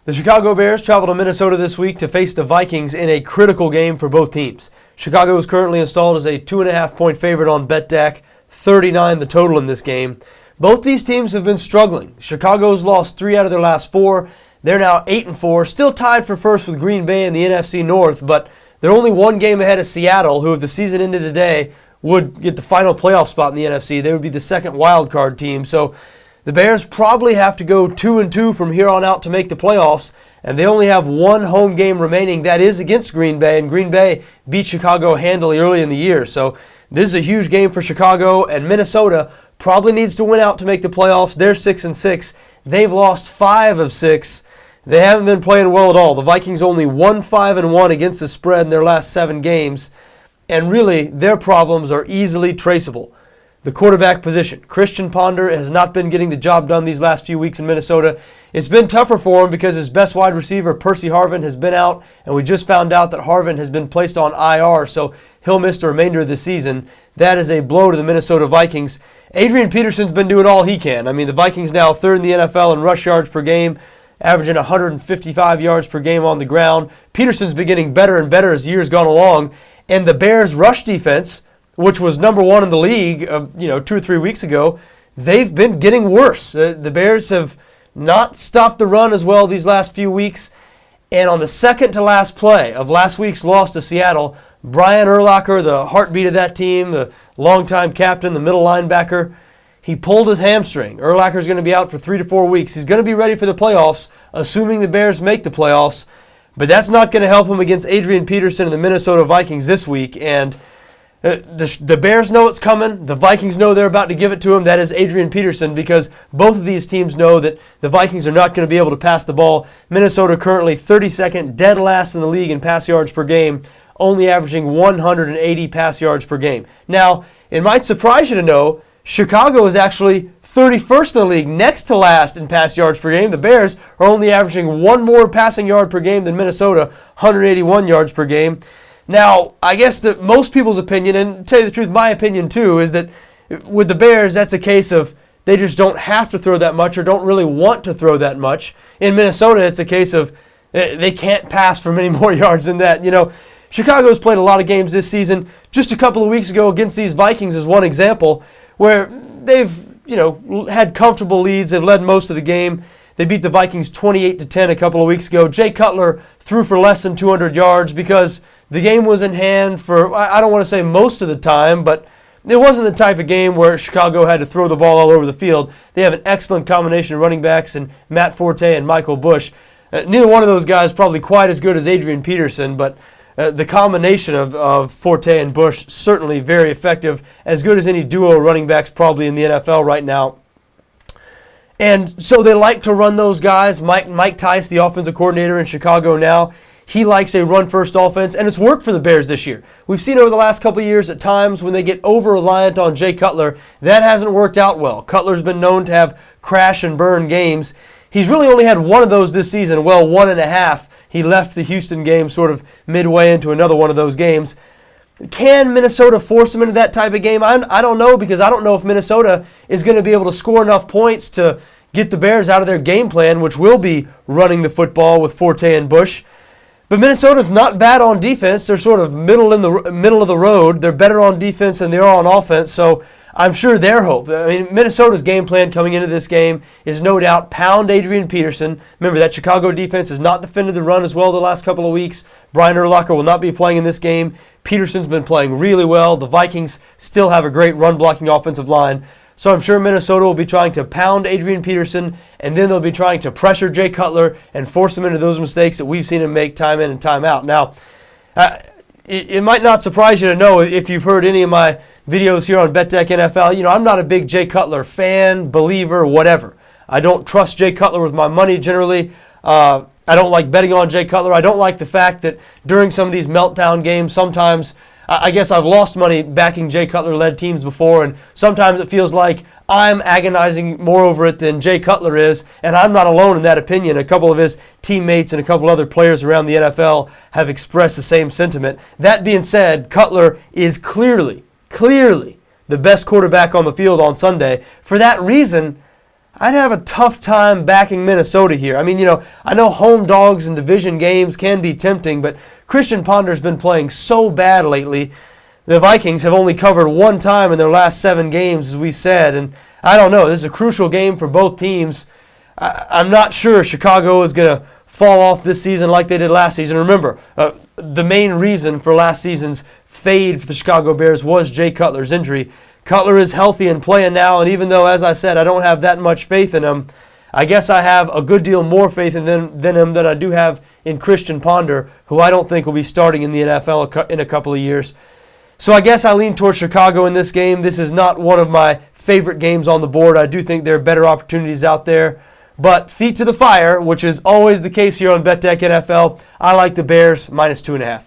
The Chicago Bears travel to Minnesota this week to face the Vikings in a critical game for both teams. Chicago is currently installed as a 2.5-point favorite on BETDAQ, 39 the total in this game. Both these teams have been struggling. Chicago's lost 3 out of their last 4. They're now 8-4, still tied for first with Green Bay in the NFC North, but they're only one game ahead of Seattle, who if the season ended today would get the final playoff spot in the NFC. They would be the second wild card team. So the Bears probably have to go 2-2 from here on out to make the playoffs, and they only have one home game remaining. That is against Green Bay, and Green Bay beat Chicago handily early in the year. So this is a huge game for Chicago, and Minnesota probably needs to win out to make the playoffs. They're 6-6. They've lost 5 of 6. They haven't been playing well at all. The Vikings only won 5-1 against the spread in their last 7 games, and really their problems are easily traceable. The quarterback position. Christian Ponder has not been getting the job done these last few weeks in Minnesota. It's been tougher for him because his best wide receiver, Percy Harvin, has been out, and we just found out that Harvin has been placed on IR, so he'll miss the remainder of the season. That is a blow to the Minnesota Vikings. Adrian Peterson's been doing all he can. I mean, the Vikings now 3rd in the NFL in rush yards per game, averaging 155 yards per game on the ground. Peterson's been getting better and better as the years gone along, and the Bears' rush defense, which was number 1 in the league 2 or 3 weeks ago, they've been getting worse. The Bears have not stopped the run as well these last few weeks. And on the second to last play of last week's loss to Seattle, Brian Urlacher, the heartbeat of that team, the longtime captain, the middle linebacker, he pulled his hamstring. Urlacher's going to be out for 3 to 4 weeks. He's going to be ready for the playoffs, assuming the Bears make the playoffs. But that's not going to help him against Adrian Peterson and the Minnesota Vikings this week. And the Bears know it's coming. The Vikings know they're about to give it to him. That is Adrian Peterson, because both of these teams know that the Vikings are not going to be able to pass the ball. Minnesota currently 32nd, dead last in the league in pass yards per game, only averaging 180 pass yards per game. Now, it might surprise you to know Chicago is actually 31st in the league, next to last in pass yards per game. The Bears are only averaging 1 more passing yard per game than Minnesota, 181 yards per game. Now, I guess that most people's opinion, and to tell you the truth, my opinion too, is that with the Bears, that's a case of they just don't have to throw that much or don't really want to throw that much. In Minnesota, it's a case of they can't pass for many more yards than that. Chicago's played a lot of games this season. Just a couple of weeks ago against these Vikings is one example where they've, had comfortable leads. They've led most of the game. They beat the Vikings 28-10 a couple of weeks ago. Jay Cutler threw for less than 200 yards because the game was in hand for, I don't want to say most of the time, but it wasn't the type of game where Chicago had to throw the ball all over the field. They have an excellent combination of running backs in Matt Forte and Michael Bush. Neither one of those guys probably quite as good as Adrian Peterson, but the combination of Forte and Bush certainly very effective, as good as any duo running backs probably in the NFL right now. And so they like to run those guys. Mike Tice, the offensive coordinator in Chicago now, he likes a run-first offense, and it's worked for the Bears this year. We've seen over the last couple of years at times when they get over-reliant on Jay Cutler, that hasn't worked out well. Cutler's been known to have crash and burn games. He's really only had one of those this season, 1.5. He left the Houston game sort of midway into another one of those games. Can Minnesota force him into that type of game? I don't know, because I don't know if Minnesota is going to be able to score enough points to get the Bears out of their game plan, which will be running the football with Forte and Bush. But Minnesota's not bad on defense. They're sort of middle of the road. They're better on defense than they are on offense, so I'm sure their hope. I mean, Minnesota's game plan coming into this game is no doubt pound Adrian Peterson. Remember, that Chicago defense has not defended the run as well the last couple of weeks. Brian Urlacher will not be playing in this game. Peterson's been playing really well. The Vikings still have a great run-blocking offensive line. So I'm sure Minnesota will be trying to pound Adrian Peterson, and then they'll be trying to pressure Jay Cutler and force him into those mistakes that we've seen him make time in and time out. Now, it might not surprise you to know, if you've heard any of my videos here on BETDAQ NFL, I'm not a big Jay Cutler fan, believer, whatever. I don't trust Jay Cutler with my money generally. I don't like betting on Jay Cutler. I don't like the fact that during some of these meltdown games, sometimes I guess I've lost money backing Jay Cutler-led teams before, and sometimes it feels like I'm agonizing more over it than Jay Cutler is, and I'm not alone in that opinion. A couple of his teammates and a couple other players around the NFL have expressed the same sentiment. That being said, Cutler is clearly the best quarterback on the field on Sunday. For that reason, I'd have a tough time backing Minnesota here. I mean, I know home dogs in division games can be tempting, but Christian Ponder's been playing so bad lately. The Vikings have only covered one time in their last 7 games, as we said, and I don't know. This is a crucial game for both teams. I'm not sure Chicago is going to fall off this season like they did last season. Remember, the main reason for last season's fade for the Chicago Bears was Jay Cutler's injury. Cutler is healthy and playing now, and even though, as I said, I don't have that much faith in him, I guess I have a good deal more faith in him than I do have in Christian Ponder, who I don't think will be starting in the NFL in a couple of years. So I guess I lean towards Chicago in this game. This is not one of my favorite games on the board. I do think there are better opportunities out there. But feet to the fire, which is always the case here on BETDAQ NFL, I like the Bears -2.5.